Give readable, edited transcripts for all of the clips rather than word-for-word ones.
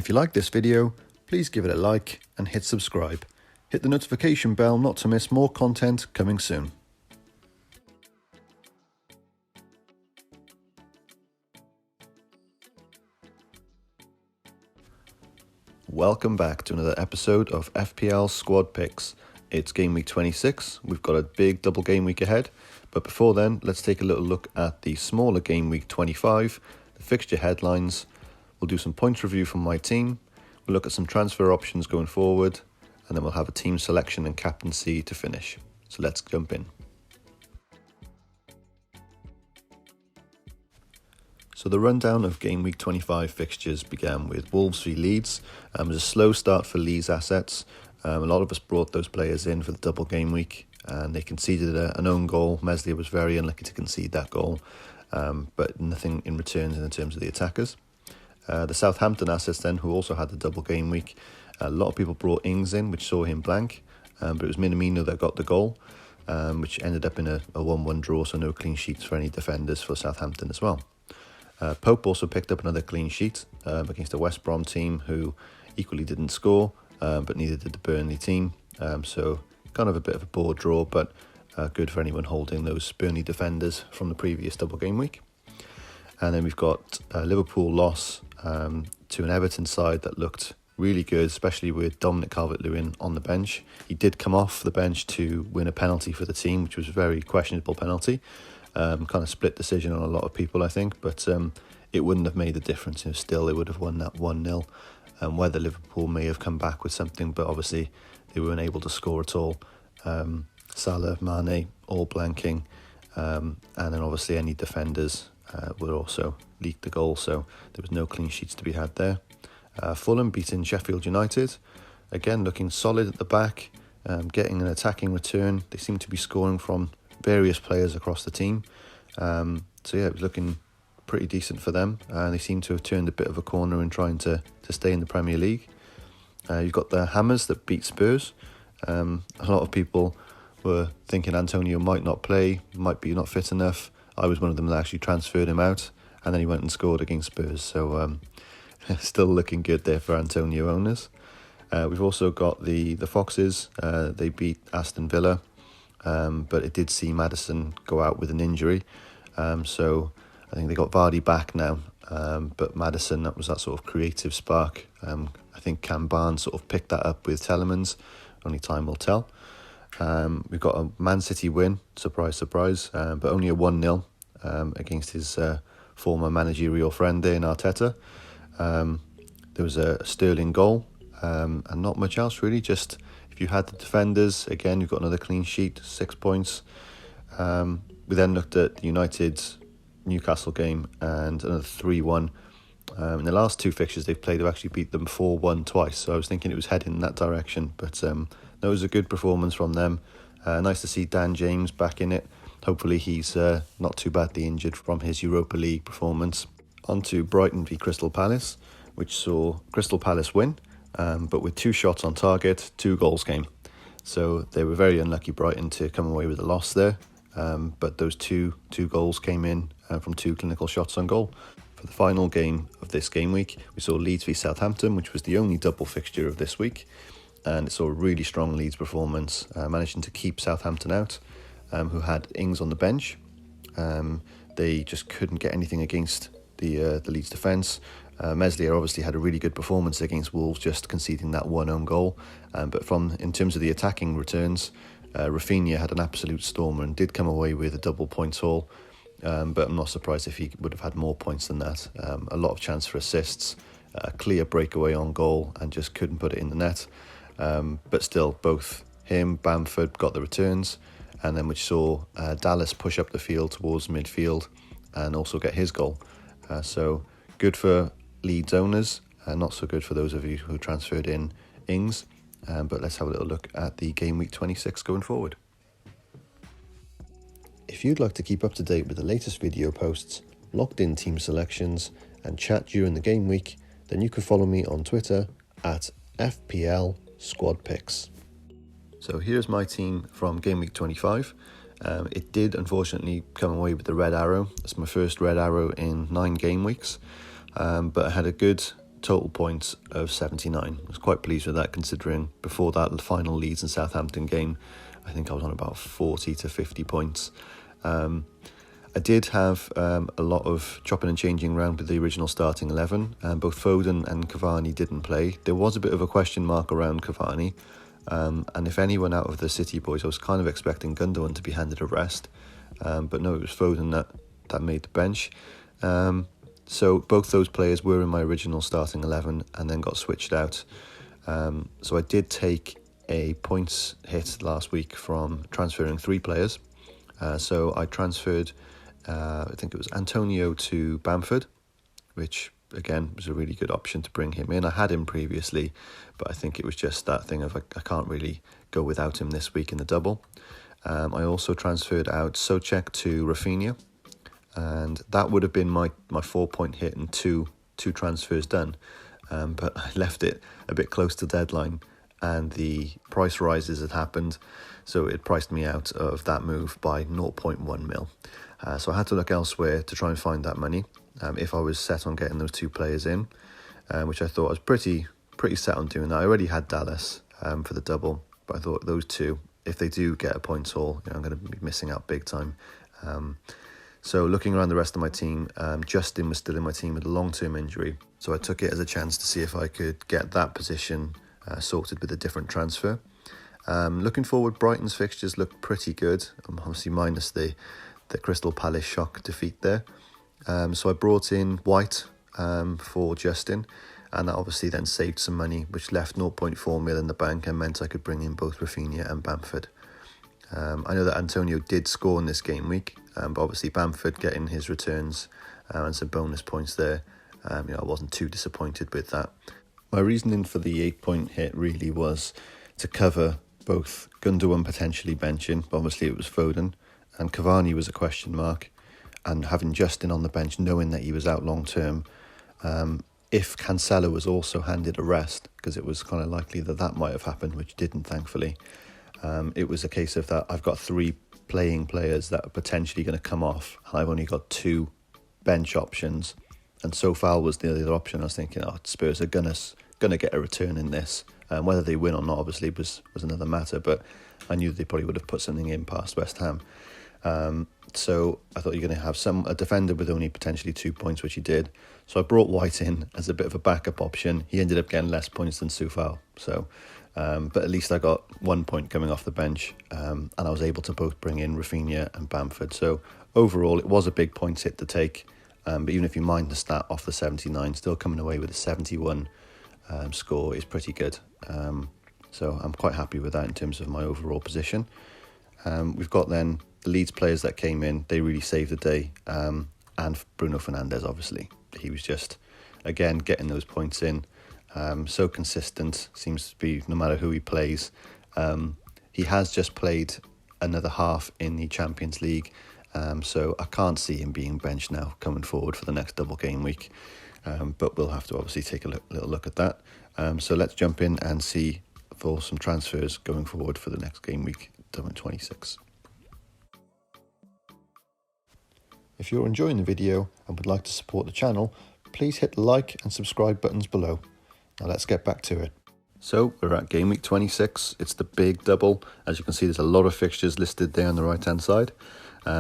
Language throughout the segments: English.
If you like this video, please give it a like and hit subscribe. Hit the notification bell not to miss more content coming soon. Welcome back to another episode of FPL Squad Picks. It's game week 26. We've got a big double game week ahead. But before then, let's take a little look at the smaller game week 25, the fixture headlines. We'll do some points review from my team. We'll look at some transfer options going forward. And then we'll have a team selection and captaincy to finish. So let's jump in. So the rundown of game week 25 fixtures began with Wolves v Leeds. It was a slow start for Leeds assets. A lot of us brought those players in for the double game week and they conceded an own goal. Meslier was very unlucky to concede that goal, but nothing in returns in terms of the attackers. The Southampton assets then, who also had the double game week, a lot of people brought Ings in, which saw him blank, but it was Minamino that got the goal, which ended up in a 1-1 draw, so no clean sheets for any defenders for Southampton as well. Pope also picked up another clean sheet against a West Brom team who equally didn't score, but neither did the Burnley team. So kind of a bit of a bored draw, but good for anyone holding those Burnley defenders from the previous double game week. And then we've got a Liverpool loss to an Everton side that looked really good, especially with Dominic Calvert-Lewin on the bench. He did come off the bench to win a penalty for the team, which was a very questionable penalty. Kind of split decision on a lot of people, I think, but it wouldn't have made a difference. Still, they would have won that 1-0. Whether Liverpool may have come back with something, but obviously they weren't able to score at all. Salah, Mane, all blanking, and then obviously any defenders would also leak the goal, so there was no clean sheets to be had there. Fulham beating Sheffield United, again looking solid at the back, getting an attacking return. They seem to be scoring from various players across the team. So yeah, it was looking pretty decent for them. They seem to have turned a bit of a corner in trying to stay in the Premier League. You've got the Hammers that beat Spurs. A lot of people were thinking Antonio might not play, might be not fit enough. I was one of them that actually transferred him out, and then he went and scored against Spurs. So still looking good there for Antonio owners. We've also got the Foxes. They beat Aston Villa. But it did see Maddison go out with an injury, so I think they got Vardy back now, but Maddison, that was that sort of creative spark. I think Cam Barnes sort of picked that up with Telemans, only time will tell. We've got a Man City win, surprise, surprise, but only a 1-0 against his former managerial friend there in Arteta. There was a Sterling goal, and not much else really, just if you had the defenders, again, you've got another clean sheet, 6 points. We then looked at the United-Newcastle game and another 3-1. In the last two fixtures they've played, they've actually beat them 4-1 twice. So I was thinking it was heading in that direction. But that was a good performance from them. Nice to see Dan James back in it. Hopefully he's not too badly injured from his Europa League performance. On to Brighton v Crystal Palace, which saw Crystal Palace win. But with 2 shots on target, 2 goals came. So they were very unlucky, Brighton, to come away with a loss there. But those two goals came in from 2 clinical shots on goal. For the final game of this game week, we saw Leeds v Southampton, which was the only double fixture of this week. And it saw a really strong Leeds performance, managing to keep Southampton out, who had Ings on the bench. They just couldn't get anything against the Leeds defence. Meslier obviously had a really good performance against Wolves, just conceding that 1 own goal. But in terms of the attacking returns, Rafinha had an absolute stormer and did come away with a double points haul. But I'm not surprised if he would have had more points than that. A lot of chance for assists, a clear breakaway on goal, and just couldn't put it in the net. But still, both him, Bamford got the returns, and then we saw Dallas push up the field towards midfield and also get his goal. So good for Leeds owners, not so good for those of you who transferred in Ings. But let's have a little look at the game week 26 going forward. If you'd like to keep up to date with the latest video posts, locked in team selections, and chat during the game week, then you can follow me on Twitter at FPL Squad Picks. So here's my team from game week 25. It did unfortunately come away with the red arrow. It's my first red arrow in 9 game weeks, but I had a good total points of 79. I was quite pleased with that, considering before that final Leeds and Southampton game, I think I was on about 40 to 50 points. I did have a lot of chopping and changing around with the original starting 11. Both Foden and Cavani didn't play. There was a bit of a question mark around Cavani. And if anyone out of the City boys, I was kind of expecting Gundogan to be handed a rest. But no, it was Foden that made the bench. So both those players were in my original starting 11 and then got switched out. So I did take a points hit last week from transferring 3 players. So I transferred, I think it was Antonio to Bamford, which again was a really good option to bring him in. I had him previously, but I think it was just that thing of I can't really go without him this week in the double. I also transferred out Souček to Rafinha, and that would have been my 4-point hit and two transfers done. But I left it a bit close to deadline, and the price rises had happened, so it priced me out of that move by 0.1 mil. So I had to look elsewhere to try and find that money if I was set on getting those 2 players in, which I thought I was pretty set on doing that. I already had Dallas for the double, but I thought those 2, if they do get a points haul, I'm going to be missing out big time. So looking around the rest of my team, Justin was still in my team with a long-term injury, so I took it as a chance to see if I could get that position sorted with a different transfer. Looking forward, Brighton's fixtures look pretty good, obviously minus the Crystal Palace shock defeat there. So I brought in White for Justin, and that obviously then saved some money, which left 0.4 mil in the bank and meant I could bring in both Rafinha and Bamford. I know that Antonio did score in this game week, but obviously Bamford getting his returns and some bonus points there, I wasn't too disappointed with that. My reasoning for the 8-point hit really was to cover both Gundogan potentially benching, but obviously it was Foden, and Cavani was a question mark, and having Justin on the bench, knowing that he was out long term. If Cancelo was also handed a rest, because it was kind of likely that might have happened, which didn't, thankfully. It was a case of that I've got 3 playing players that are potentially going to come off, and I've only got 2 bench options, and Sofal was the other option. I was thinking, Spurs are gonna get a return in this. Whether they win or not, obviously, was another matter, but I knew they probably would have put something in past West Ham. So I thought you're going to have a defender with only potentially 2 points, which he did. So I brought White in as a bit of a backup option. He ended up getting less points than Sofal. So, but at least I got 1 point coming off the bench, and I was able to both bring in Rafinha and Bamford. So overall, it was a big points hit to take. But even if you mind the stat off the 79, still coming away with a 71 score is pretty good. So I'm quite happy with that in terms of my overall position. We've got then the Leeds players that came in. They really saved the day. And Bruno Fernandes, obviously. He was just, again, getting those points in. So consistent, seems to be no matter who he plays. He has just played another half in the Champions League. So I can't see him being benched now coming forward for the next double game week. But we'll have to obviously take a little look at that. So let's jump in and see for some transfers going forward for the next game week, 26. If you're enjoying the video and would like to support the channel, please hit the like and subscribe buttons below. Now let's get back to it. So we're at game week 26. It's the big double. As you can see, there's a lot of fixtures listed there on the right hand side.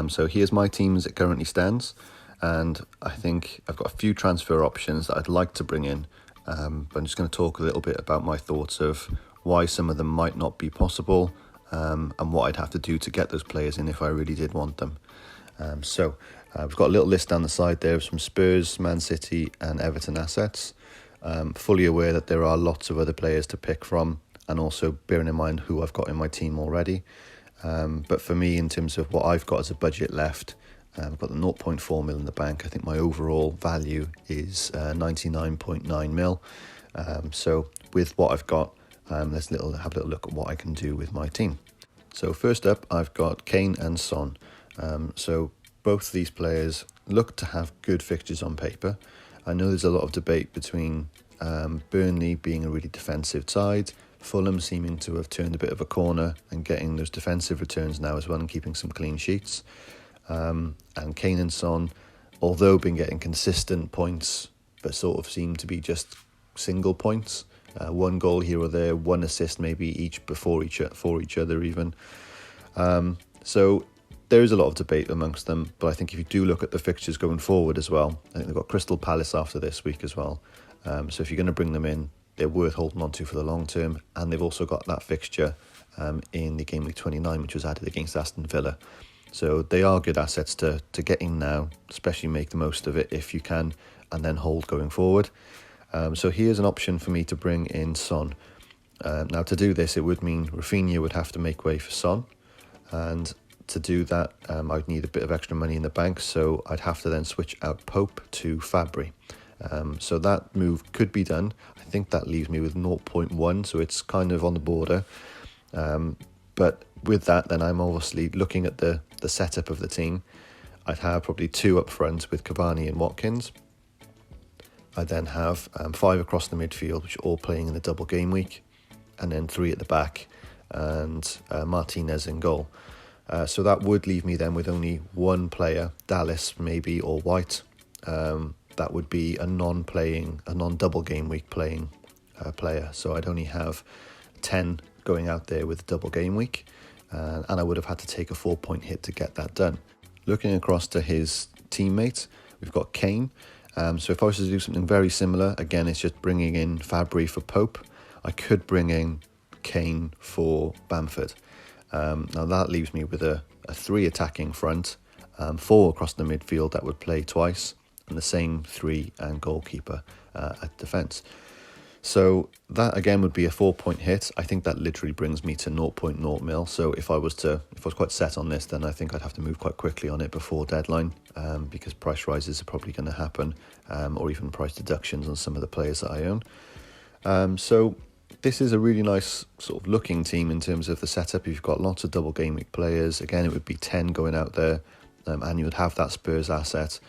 So here's my team as it currently stands. And I think I've got a few transfer options that I'd like to bring in. But I'm just going to talk a little bit about my thoughts of why some of them might not be possible, and what I'd have to do to get those players in if I really did want them. So we've got a little list down the side there of some Spurs, Man City and Everton assets. Fully aware that there are lots of other players to pick from, and also bearing in mind who I've got in my team already. But for me, in terms of what I've got as a budget left, I've got the 0.4 mil in the bank. I think my overall value is 99.9 mil. So with what I've got, let's have a little look at what I can do with my team. So first up, I've got Kane and Son. So both these players look to have good fixtures on paper. I know there's a lot of debate between Burnley being a really defensive side, Fulham seeming to have turned a bit of a corner and getting those defensive returns now as well and keeping some clean sheets. And Kane and Son, although been getting consistent points, but sort of seem to be just single points, 1 goal here or there, 1 assist maybe each for each other even. So there is a lot of debate amongst them, but I think if you do look at the fixtures going forward as well, I think they've got Crystal Palace after this week as well. So if you're going to bring them in, they're worth holding on to for the long term. And they've also got that fixture in the Gameweek 29, which was added against Aston Villa. So they are good assets to get in now, especially make the most of it if you can, and then hold going forward. So here's an option for me to bring in Son. Now to do this, it would mean Rafinha would have to make way for Son. And to do that, I'd need a bit of extra money in the bank, so I'd have to then switch out Pope to Fabry. So that move could be done. I think that leaves me with 0.1, so it's kind of on the border. But with that, then I'm obviously looking at the setup of the team. I'd have probably 2 up front with Cavani and Watkins. I then have 5 across the midfield, which are all playing in the double game week, and then 3 at the back, and Martinez in goal. So that would leave me then with only 1 player, Dallas maybe, or White. That would be a non-double game week playing player. So I'd only have 10 going out there with double game week, and I would have had to take a 4-point hit to get that done. Looking across to his teammates, we've got Kane. So if I was to do something very similar, again, it's just bringing in Fabry for Pope. I could bring in Kane for Bamford. Now that leaves me with a 3 attacking front, 4 across the midfield that would play twice, and the same 3 and goalkeeper at defence. So that again would be a 4-point hit. I think that literally brings me to 0.0 mil. So if I was quite set on this, then I think I'd have to move quite quickly on it before deadline, because price rises are probably going to happen, or even price deductions on some of the players that I own. So this is a really nice sort of looking team in terms of the setup. You've got lots of double game week players. Again, it would be 10 going out there, and you would have that Spurs asset.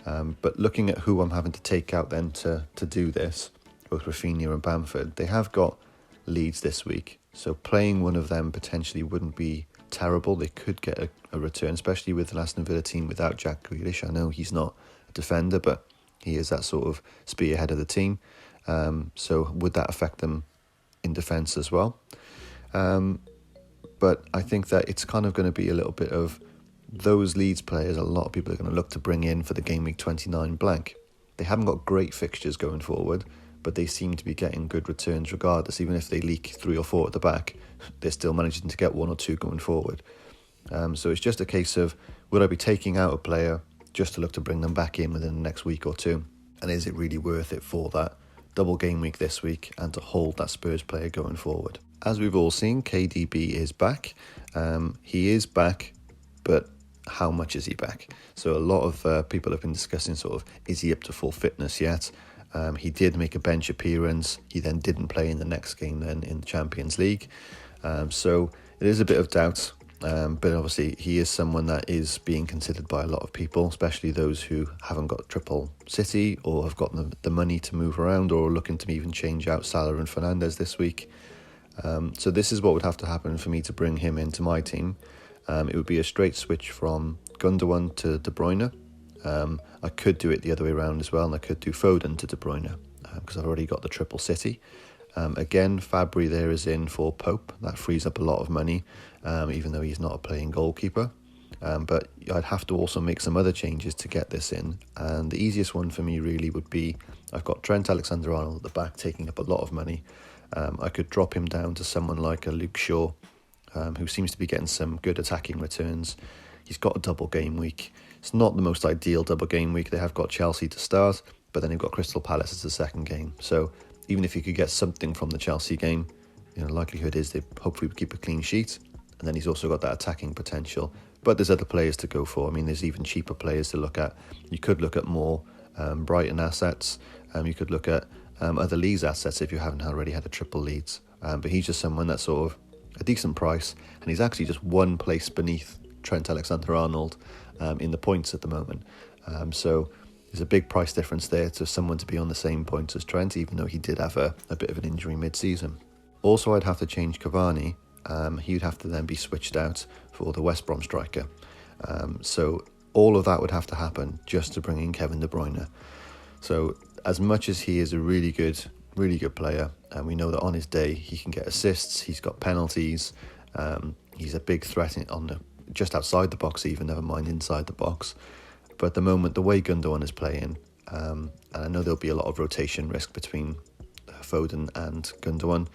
But looking at who I'm having to take out then to do this, both Rafinha and Bamford, they have got Leeds this week. So playing one of them potentially wouldn't be terrible. They could get a return, especially with the Aston Villa team without Jack Grealish. I know he's not a defender, but he is that sort of spearhead of the team. So would that affect them in defence as well? But I think that it's kind of going to be a little bit of those Leeds players. A lot of people are going to look to bring in for the Game Week 29 blank. They haven't got great fixtures going forward, but they seem to be getting good returns regardless. Even if they leak 3 or 4 at the back, they're still managing to get 1 or 2 going forward. So it's just a case of, would I be taking out a player just to look to bring them back in within the next week or 2? And is it really worth it for that double game week this week and to hold that Spurs player going forward? As we've all seen, KDB is back. He is back, but how much is he back? So a lot of people have been discussing sort of, is he up to full fitness yet? He did make a bench appearance. He then didn't play in the next game then in the Champions League. So it is a bit of doubt. But obviously he is someone that is being considered by a lot of people, especially those who haven't got triple City or have got the money to move around, or are looking to even change out Salah and Fernandes this week. So this is what would have to happen for me to bring him into my team. It would be a straight switch from Gundogan to De Bruyne. I could do it the other way around as well, and I could do Foden to De Bruyne, because I've already got the triple City. Again, Fabry there is in for Pope. That frees up a lot of money, even though he's not a playing goalkeeper. But I'd have to also make some other changes to get this in. And the easiest one for me really would be, I've got Trent Alexander-Arnold at the back taking up a lot of money. I could drop him down to someone like a Luke Shaw, who seems to be getting some good attacking returns. He's got a double game week. It's not the most ideal double game week. They have got Chelsea to start, but then they've got Crystal Palace as the second game. So even if you could get something from the Chelsea game, likelihood is they hopefully keep a clean sheet. And then he's also got that attacking potential. But there's other players to go for. I mean, there's even cheaper players to look at. You could look at more Brighton assets. You could look at other Leeds assets if you haven't already had a triple Leeds. But he's just someone that's sort of a decent price. And he's actually just 1 place beneath Trent Alexander-Arnold in the points at the moment. So there's a big price difference there to someone to be on the same points as Trent, even though he did have a bit of an injury mid-season. Also, I'd have to change Cavani. He'd have to then be switched out for the West Brom striker. So all of that would have to happen just to bring in Kevin De Bruyne. So as much as he is a really good really good player, and we know that on his day he can get assists, he's got penalties, he's a big threat just outside the box even, never mind inside the box. But at the moment, the way Gundogan is playing, and I know there'll be a lot of rotation risk between Foden and Gundogan,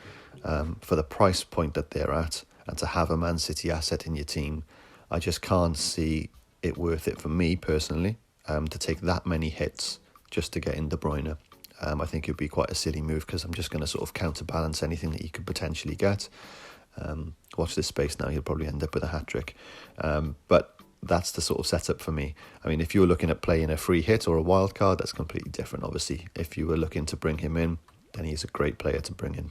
for the price point that they're at, and to have a Man City asset in your team, I just can't see it worth it for me personally, to take that many hits just to get in De Bruyne. I think it would be quite a silly move, because I'm just going to sort of counterbalance anything that you could potentially get. Watch this space now, he'll probably end up with a hat-trick. But that's the sort of setup for me. I mean, if you're looking at playing a free hit or a wild card, that's completely different, obviously. If you were looking to bring him in, then he's a great player to bring in.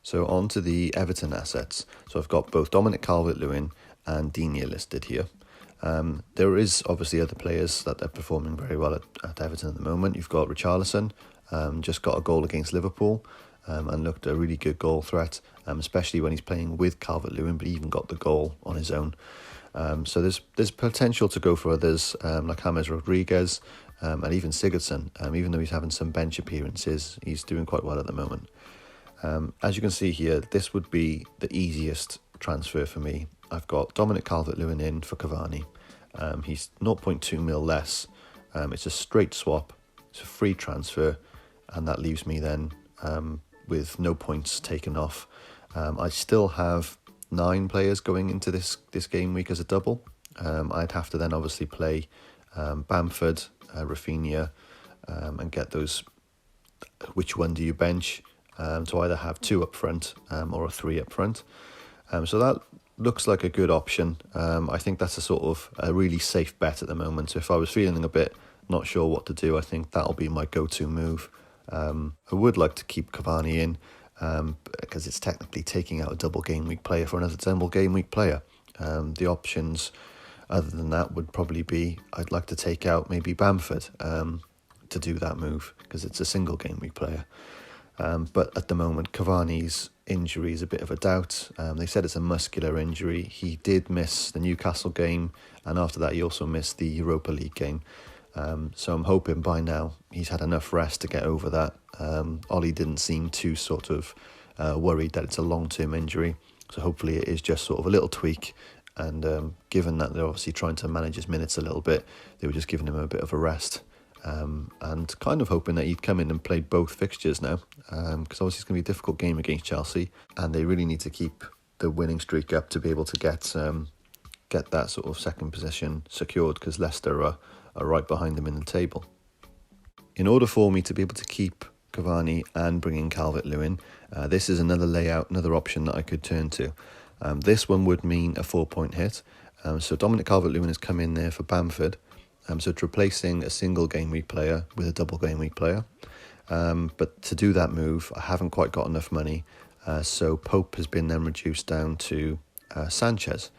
So on to the Everton assets. So I've got both Dominic Calvert-Lewin and Digne listed here. There is obviously other players that are performing very well at Everton at the moment. You've got Richarlison, just got a goal against Liverpool, and looked a really good goal threat, especially when he's playing with Calvert-Lewin, but he even got the goal on his own. So there's potential to go for others, like James Rodriguez, and even Sigurdsson. Even though he's having some bench appearances, he's doing quite well at the moment. As you can see here, this would be the easiest transfer for me. I've got Dominic Calvert-Lewin in for Cavani. He's 0.2 mil less. It's a straight swap. It's a free transfer, and that leaves me then with no points taken off. I still have 9 players going into this game week as a double. I'd have to then obviously play Bamford, Rafinha, and get those. Which one do you bench? To either have 2 up front or a 3 up front. So that looks like a good option. I think that's a sort of a really safe bet at the moment. So if I was feeling a bit not sure what to do, I think that'll be my go-to move. I would like to keep Cavani in, because it's technically taking out a double game week player for another double game week player. The options other than that would probably be, I'd like to take out maybe Bamford to do that move, because it's a single game week player. But at the moment, Cavani's injury is a bit of a doubt. They said it's a muscular injury. He did miss the Newcastle game, and after that he also missed the Europa League game. So I'm hoping by now he's had enough rest to get over that. Ollie didn't seem too sort of worried that it's a long-term injury. So hopefully it is just sort of a little tweak. And given that they're obviously trying to manage his minutes a little bit, they were just giving him a bit of a rest. And kind of hoping that he'd come in and play both fixtures now, because obviously it's going to be a difficult game against Chelsea, and they really need to keep the winning streak up to be able to get that sort of second position secured, because Leicester are right behind them in the table. In order for me to be able to keep Cavani and bring in Calvert-Lewin, this is another layout, another option that I could turn to. This one would mean a 4-point hit. So Dominic Calvert-Lewin has come in there for Bamford. So it's replacing a single game week player with a double game week player. But to do that move, I haven't quite got enough money. So Pope has been then reduced down to Sanchez.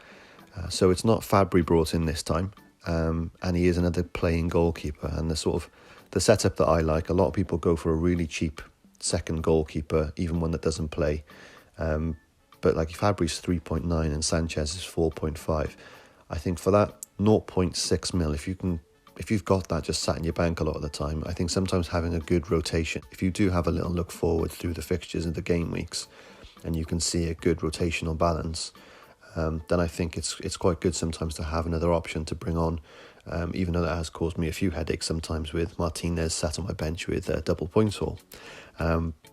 So it's not Fabry brought in this time. And he is another playing goalkeeper. And the setup that I like, a lot of people go for a really cheap second goalkeeper, even one that doesn't play. But like Fabry's 3.9 and Sanchez is 4.5. I think for that 0.6 mil, if you've got that just sat in your bank a lot of the time, I think sometimes having a good rotation, if you do have a little look forward through the fixtures and the game weeks, and you can see a good rotational balance, then I think it's quite good sometimes to have another option to bring on, even though that has caused me a few headaches sometimes with Martinez sat on my bench with a double points haul.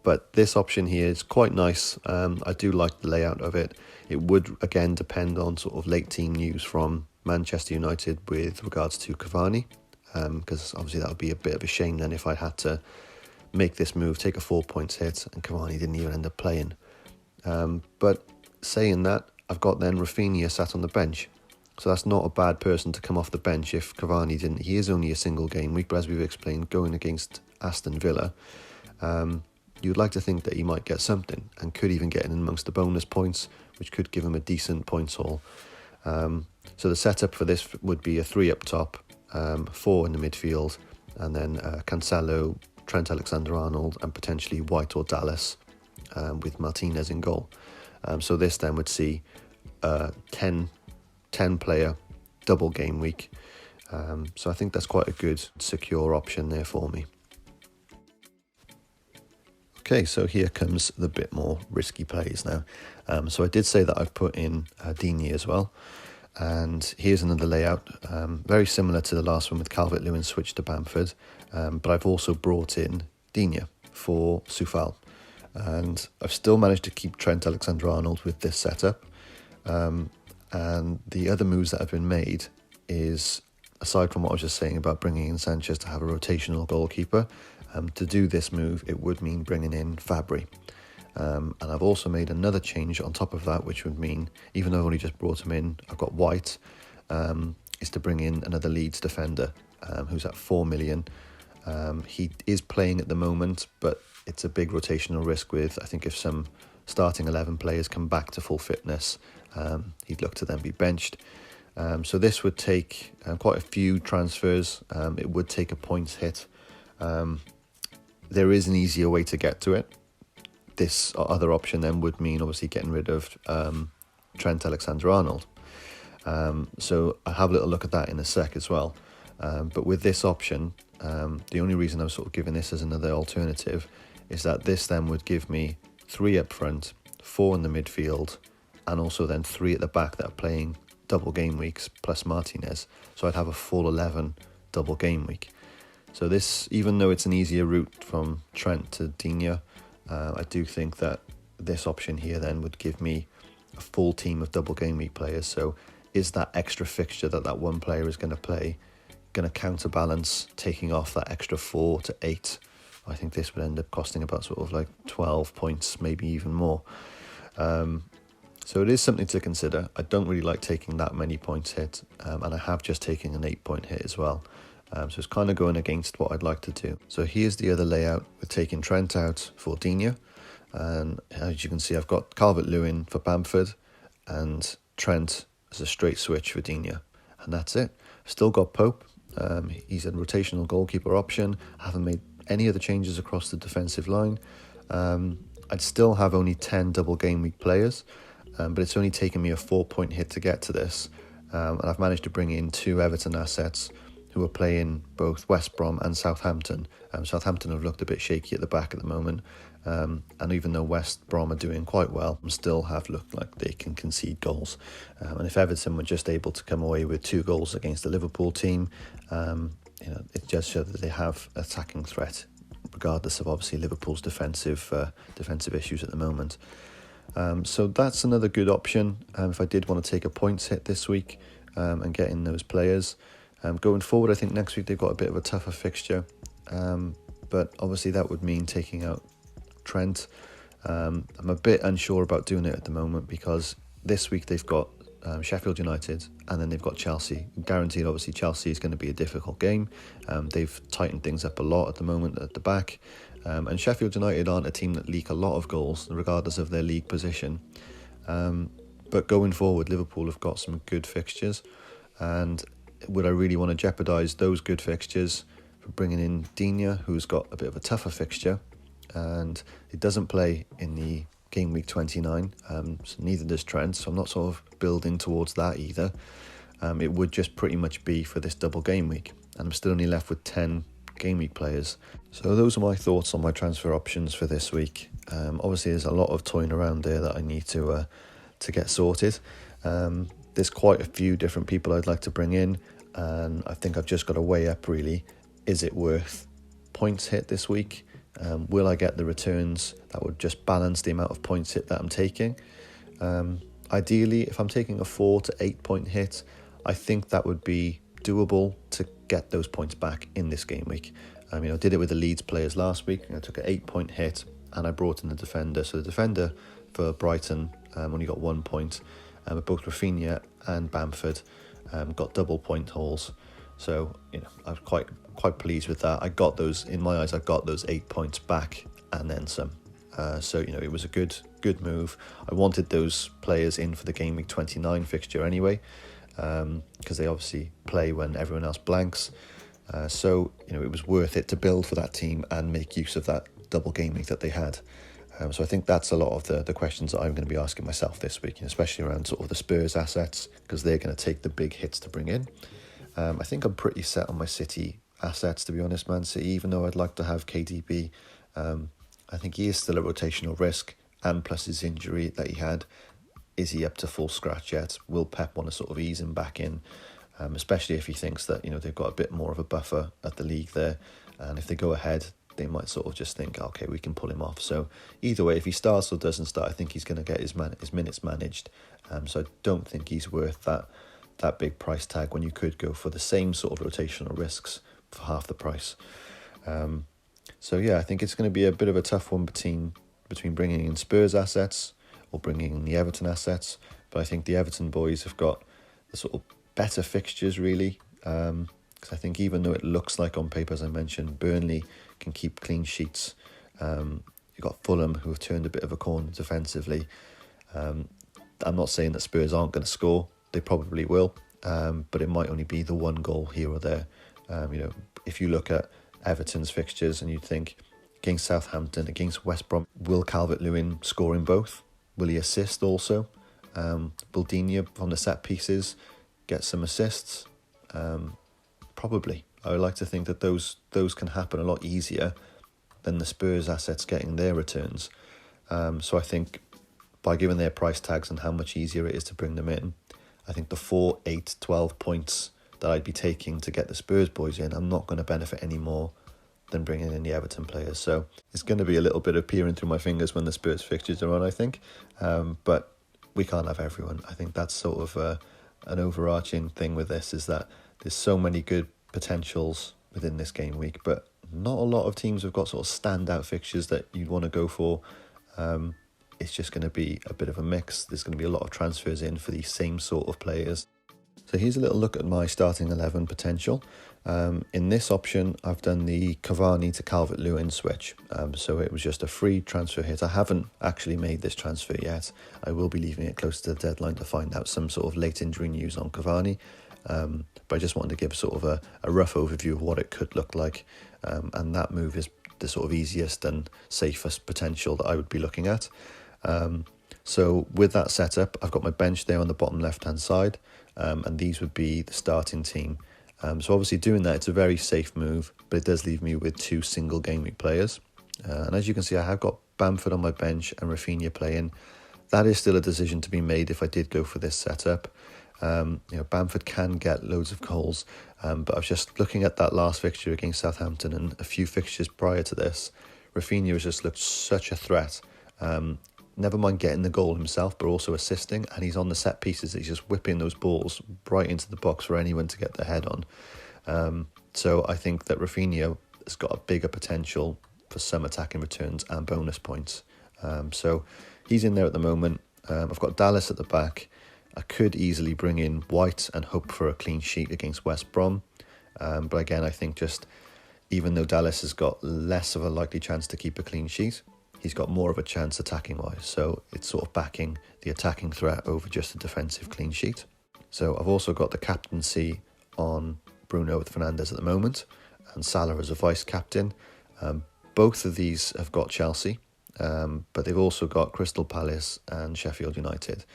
But this option here is quite nice. I do like the layout of it. It would, again, depend on sort of late team news from Manchester United with regards to Cavani, because obviously that would be a bit of a shame then if I had to make this move, take a 4 points hit, and Cavani didn't even end up playing. But saying that, I've got then Rafinha sat on the bench. So that's not a bad person to come off the bench if Cavani didn't. He is only a single game week, but as we've explained, going against Aston Villa, you'd like to think that he might get something and could even get in amongst the bonus points, which could give him a decent points haul. So the setup for this would be a 3 up top, 4 in the midfield, and then Cancelo, Trent Alexander-Arnold, and potentially White or Dallas, with Martinez in goal. So this then would see 10 player double game week. So I think that's quite a good secure option there for me. Okay, so here comes the bit more risky plays now. So I did say that I've put in Dini as well. And here's another layout, very similar to the last one with Calvert-Lewin switched to Bamford. But I've also brought in Digne for Soufal. And I've still managed to keep Trent Alexander-Arnold with this setup. And the other moves that have been made is, aside from what I was just saying about bringing in Sanchez to have a rotational goalkeeper, to do this move, it would mean bringing in Fabry. And I've also made another change on top of that, which would mean, even though I've only just brought him in, I've got White, is to bring in another Leeds defender who's at 4 million. He is playing at the moment, but it's a big rotational risk with, I think if some starting 11 players come back to full fitness, he'd look to then be benched. So this would take quite a few transfers. It would take a points hit. There is an easier way to get to it. This other option then would mean obviously getting rid of Trent Alexander-Arnold. So I'll have a little look at that in a sec as well. But with this option, the only reason I'm sort of giving this as another alternative is that this then would give me 3 up front, 4 in the midfield, and also then 3 at the back that are playing double game weeks plus Martinez. So I'd have a full 11 double game week. So this, even though it's an easier route from Trent to Digne, I do think that this option here then would give me a full team of double game week players. So is that extra fixture that one player is going to play going to counterbalance taking off that extra 4 to 8? I think this would end up costing about sort of like 12 points, maybe even more. So it is something to consider. I don't really like taking that many points hit, and I have just taken an 8-point hit as well. So it's kind of going against what I'd like to do. So here's the other layout with taking Trent out for Digne. And as you can see, I've got Calvert-Lewin for Bamford and Trent as a straight switch for Digne. And that's it. Still got Pope. He's a rotational goalkeeper option. I haven't made any other changes across the defensive line. I'd still have only 10 double game week players, but it's only taken me a 4-point hit to get to this. And I've managed to bring in 2 Everton assets who are playing both West Brom and Southampton. Southampton have looked a bit shaky at the back at the moment. And even though West Brom are doing quite well, still have looked like they can concede goals. And if Everton were just able to come away with 2 goals against the Liverpool team, it just shows that they have attacking threat, regardless of obviously Liverpool's defensive issues at the moment. So that's another good option if I did want to take a points hit this week and get in those players. Going forward, I think next week they've got a bit of a tougher fixture, but obviously that would mean taking out Trent. I'm a bit unsure about doing it at the moment because this week they've got Sheffield United and then they've got Chelsea. Guaranteed, obviously, Chelsea is going to be a difficult game. They've tightened things up a lot at the moment at the back. And Sheffield United aren't a team that leak a lot of goals, regardless of their league position. But going forward, Liverpool have got some good fixtures. And would I really want to jeopardise those good fixtures for bringing in Digne, who's got a bit of a tougher fixture? And it doesn't play in the game week 29, so neither does Trent, so I'm not sort of building towards that either. It would just pretty much be for this double game week, and I'm still only left with 10 game week players. So those are my thoughts on my transfer options for this week. Obviously there's a lot of toying around there that I need to get sorted. There's quite a few different people I'd like to bring in, and I think I've just got to weigh up really, is it worth points hit this week? Will I get the returns that would just balance the amount of points hit that I'm taking? Ideally, if I'm taking a 4 to 8 point hit, I think that would be doable to get those points back in this game week. I did it with the Leeds players last week. I took an 8-point hit and I brought in the defender. So the defender for Brighton only got 1 point. But both Rafinha and Bamford got double point hauls. So I'm quite pleased with that. I got those, in my eyes, I got those 8 points back and then some. So it was a good move. I wanted those players in for the game week 29 fixture anyway, because they obviously play when everyone else blanks. So it was worth it to build for that team and make use of that double game week that they had. So I think that's a lot of the questions that I'm going to be asking myself this week, especially around sort of the Spurs assets, because they're going to take the big hits to bring in. I think I'm pretty set on my City assets, to be honest, Man City, even though I'd like to have KDB. I I think he is still a rotational risk, and plus his injury that he had, is he up to full scratch yet? Will Pep want to sort of ease him back in, especially if he thinks that, they've got a bit more of a buffer at the league there, and if they go ahead, they might sort of just think, okay, we can pull him off. So either way, if he starts or doesn't start, I think he's going to get his minutes managed. So I don't think he's worth that big price tag when you could go for the same sort of rotational risks for half the price. So yeah, I think it's going to be a bit of a tough one between bringing in Spurs assets or bringing in the Everton assets. But I think the Everton boys have got the sort of better fixtures, really. Because I think even though it looks like on paper, as I mentioned, Burnley can keep clean sheets. You've got Fulham, who have turned a bit of a corner defensively. I'm not saying that Spurs aren't going to score. They probably will. But it might only be the one goal here or there. If you look at Everton's fixtures and you think against Southampton, against West Brom, will Calvert-Lewin score in both? Will he assist also? Will Digne from the set pieces get some assists? Probably. I would like to think that those can happen a lot easier than the Spurs assets getting their returns. So I think by giving their price tags and how much easier it is to bring them in, I think the 4, 8, 12 points that I'd be taking to get the Spurs boys in, I'm not going to benefit any more than bringing in the Everton players. So it's going to be a little bit of peering through my fingers when the Spurs fixtures are on, I think. But we can't have everyone. I think that's sort of an overarching thing with this, is that there's so many good potentials within this game week, but not a lot of teams have got sort of standout fixtures that you'd want to go for. It's just going to be a bit of a mix. There's going to be a lot of transfers in for these same sort of players. So here's a little look at my starting 11 potential. In this option, I've done the Cavani to Calvert-Lewin switch. So it was just a free transfer hit. I haven't actually made this transfer yet. I will be leaving it close to the deadline to find out some sort of late injury news on Cavani. But I just wanted to give sort of a rough overview of what it could look like. And that move is the sort of easiest and safest potential that I would be looking at. So with that setup, I've got my bench there on the bottom left-hand side. And these would be the starting team. So obviously doing that, it's a very safe move, but it does leave me with 2 single game week players. And as you can see, I have got Bamford on my bench and Rafinha playing. That is still a decision to be made if I did go for this setup. Bamford can get loads of goals, but I was just looking at that last fixture against Southampton and a few fixtures prior to this. Rafinha has just looked such a threat. Never mind getting the goal himself, but also assisting, and he's on the set pieces. He's just whipping those balls right into the box for anyone to get their head on. So I think that Rafinha has got a bigger potential for some attacking returns and bonus points. So he's in there at the moment. I've got Dallas at the back. I could easily bring in White and hope for a clean sheet against West Brom. But again, I think just even though Dallas has got less of a likely chance to keep a clean sheet, he's got more of a chance attacking-wise. So it's sort of backing the attacking threat over just a defensive clean sheet. So I've also got the captaincy on Bruno with Fernandes at the moment, and Salah as a vice-captain. Both of these have got Chelsea, but they've also got Crystal Palace and Sheffield United.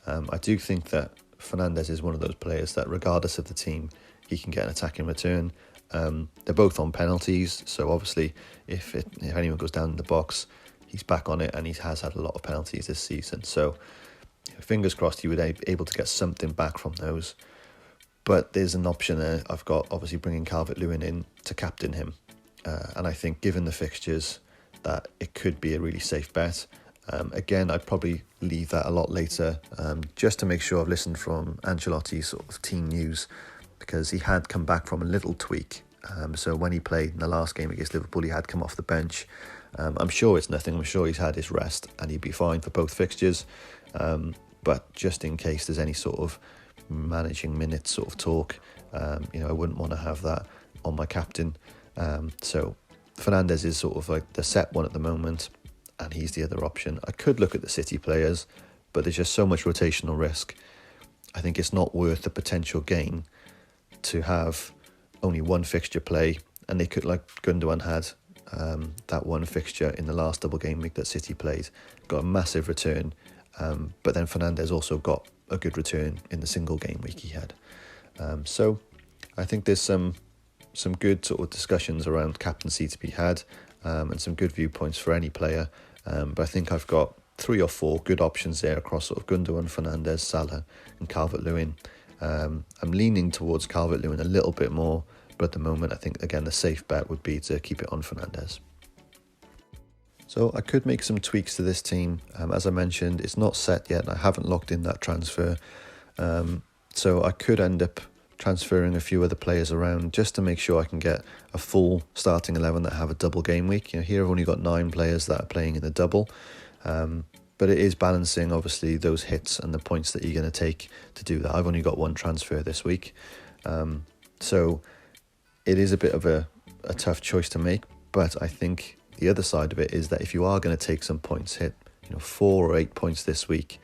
I do think that Fernandes is one of those players that regardless of the team, he can get an attacking return. They're both on penalties, so obviously if anyone goes down in the box, he's back on it, and he has had a lot of penalties this season. So fingers crossed he would be able to get something back from those. But there's an option there. I've got obviously bringing Calvert-Lewin in to captain him. And I think given the fixtures that it could be a really safe bet. Again, I'd probably leave that a lot later just to make sure I've listened from Ancelotti's sort of team news, because he had come back from a little tweak. So when he played in the last game against Liverpool, he had come off the bench. I'm sure it's nothing. I'm sure he's had his rest and he'd be fine for both fixtures. But just in case there's any sort of managing minutes sort of talk, I wouldn't want to have that on my captain. So Fernandes is sort of like the set one at the moment, and he's the other option. I could look at the City players, but there's just so much rotational risk. I think it's not worth the potential gain to have only one fixture play, and they could, like Gundogan had, that one fixture in the last double game week that City played, got a massive return, but then Fernandes also got a good return in the single game week he had. So I think there's some good sort of discussions around captaincy to be had. and some good viewpoints for any player. But I think I've got 3 or 4 good options there across sort of Gundogan, Fernandes, Salah and Calvert-Lewin. I'm leaning towards Calvert-Lewin a little bit more, but at the moment I think, again, the safe bet would be to keep it on Fernandes. So I could make some tweaks to this team. As I mentioned, it's not set yet. I haven't locked in that transfer. So I could end up transferring a few other players around just to make sure I can get a full starting 11 that have a double game week. Here I've only got 9 players that are playing in the double. But it is balancing, obviously, those hits and the points that you're going to take to do that. I've only got 1 transfer this week. So it is a bit of a tough choice to make. But I think the other side of it is that if you are going to take some points hit, 4 or 8 points this week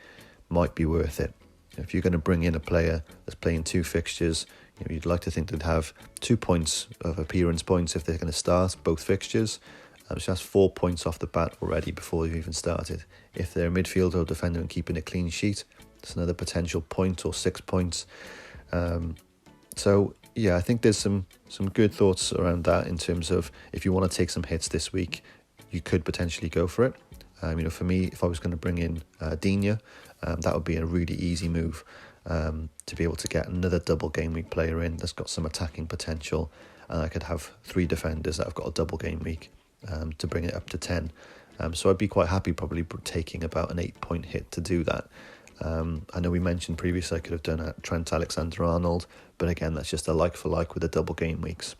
might be worth it. If you're going to bring in a player that's playing 2 fixtures, you'd like to think they'd have 2 points of appearance points if they're going to start both fixtures. So that's 4 points off the bat already before you've even started. If they're a midfielder or defender and keeping a clean sheet, it's another potential point or 6 points. So yeah, I think there's some good thoughts around that in terms of if you want to take some hits this week, you could potentially go for it. For me, if I was going to bring in Digne, that would be a really easy move to be able to get another double game week player in that's got some attacking potential, and I could have 3 defenders that have got a double game week to bring it up to 10. So I'd be quite happy probably taking about an 8-point hit to do that. I know we mentioned previously I could have done Trent Alexander-Arnold, but again, that's just a like for like with the double game weeks.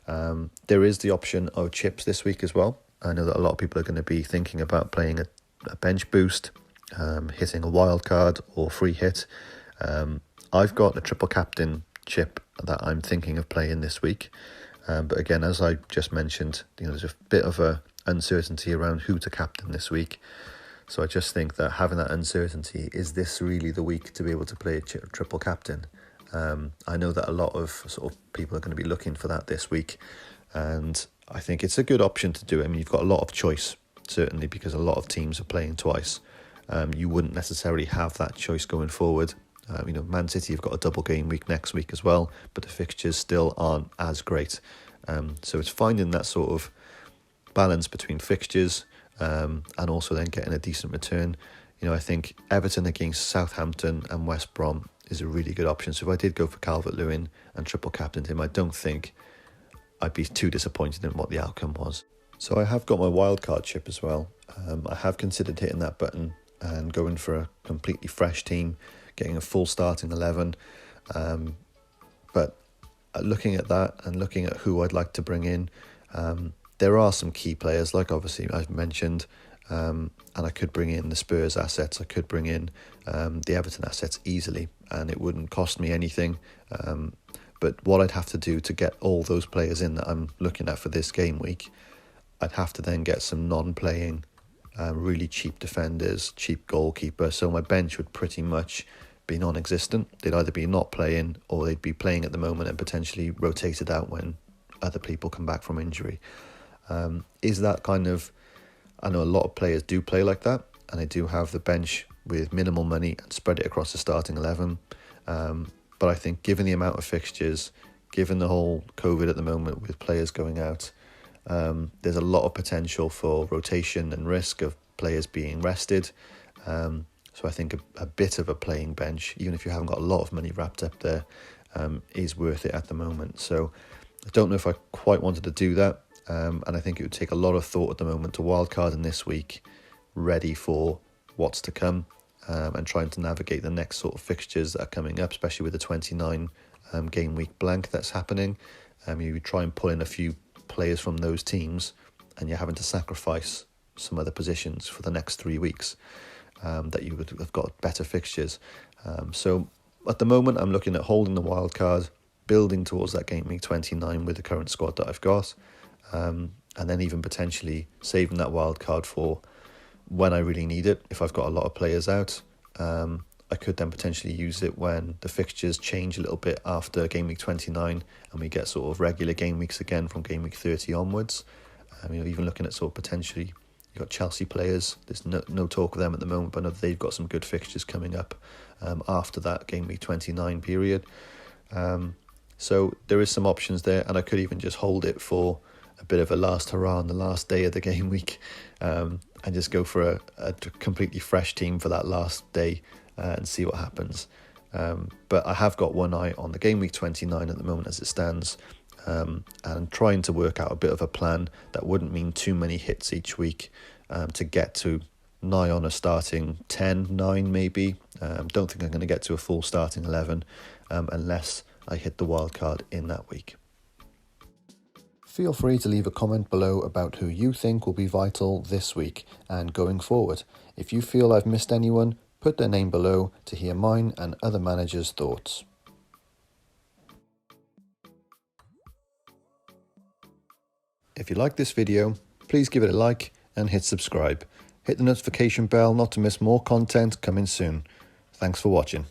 There is the option of chips this week as well. I know that a lot of people are going to be thinking about playing a bench boost, hitting a wild card or free hit. I've got a triple captain chip that I'm thinking of playing this week. But again, as I just mentioned, there's a bit of a uncertainty around who to captain this week. So I just think that having that uncertainty, is this really the week to be able to play a triple captain? I know that a lot of sort of people are going to be looking for that this week, and I think it's a good option to do it. I mean, you've got a lot of choice, certainly, because a lot of teams are playing twice. You wouldn't necessarily have that choice going forward. Man City have got a double game week next week as well, but the fixtures still aren't as great. So it's finding that sort of balance between fixtures and also then getting a decent return. I think Everton against Southampton and West Brom is a really good option. So if I did go for Calvert-Lewin and triple captained him, I don't think I'd be too disappointed in what the outcome was. So I have got my wildcard chip as well. I have considered hitting that button and going for a completely fresh team, getting a full starting 11. But looking at that and looking at who I'd like to bring in, there are some key players, like obviously I've mentioned, and I could bring in the Spurs assets, I could bring in the Everton assets easily, and it wouldn't cost me anything. But what I'd have to do to get all those players in that I'm looking at for this game week, I'd have to then get some non-playing, really cheap defenders, cheap goalkeeper. So my bench would pretty much be non-existent. They'd either be not playing or they'd be playing at the moment and potentially rotated out when other people come back from injury. Is that kind of... I know a lot of players do play like that, and they do have the bench with minimal money and spread it across the starting 11. But I think given the amount of fixtures, given the whole COVID at the moment with players going out, there's a lot of potential for rotation and risk of players being rested. So I think a bit of a playing bench, even if you haven't got a lot of money wrapped up there, is worth it at the moment. So I don't know if I quite wanted to do that. And I think it would take a lot of thought at the moment to wildcard in this week, ready for what's to come, and trying to navigate the next sort of fixtures that are coming up, especially with the 29 game week blank that's happening. You try and pull in a few players from those teams, and you're having to sacrifice some other positions for the next 3 weeks that you would have got better fixtures. So at the moment, I'm looking at holding the wild card, building towards that game week 29 with the current squad that I've got. And then even potentially saving that wild card for when I really need it. If I've got a lot of players out, I could then potentially use it when the fixtures change a little bit after game week 29 and we get sort of regular game weeks again from game week 30 onwards. Even looking at sort of potentially, you've got Chelsea players. There's no talk of them at the moment, but I know they've got some good fixtures coming up after that game week 29 period. So there is some options there, and I could even just hold it for a bit of a last hurrah on the last day of the game week, and just go for a completely fresh team for that last day and see what happens. But I have got one eye on the game week 29 at the moment as it stands, and trying to work out a bit of a plan that wouldn't mean too many hits each week, to get to nigh on a starting 10, 9 maybe. Don't think I'm going to get to a full starting 11 unless I hit the wild card in that week. Feel free to leave a comment below about who you think will be vital this week and going forward. If you feel I've missed anyone, put their name below to hear mine and other managers' thoughts. If you like this video, please give it a like and hit subscribe. Hit the notification bell not to miss more content coming soon. Thanks for watching.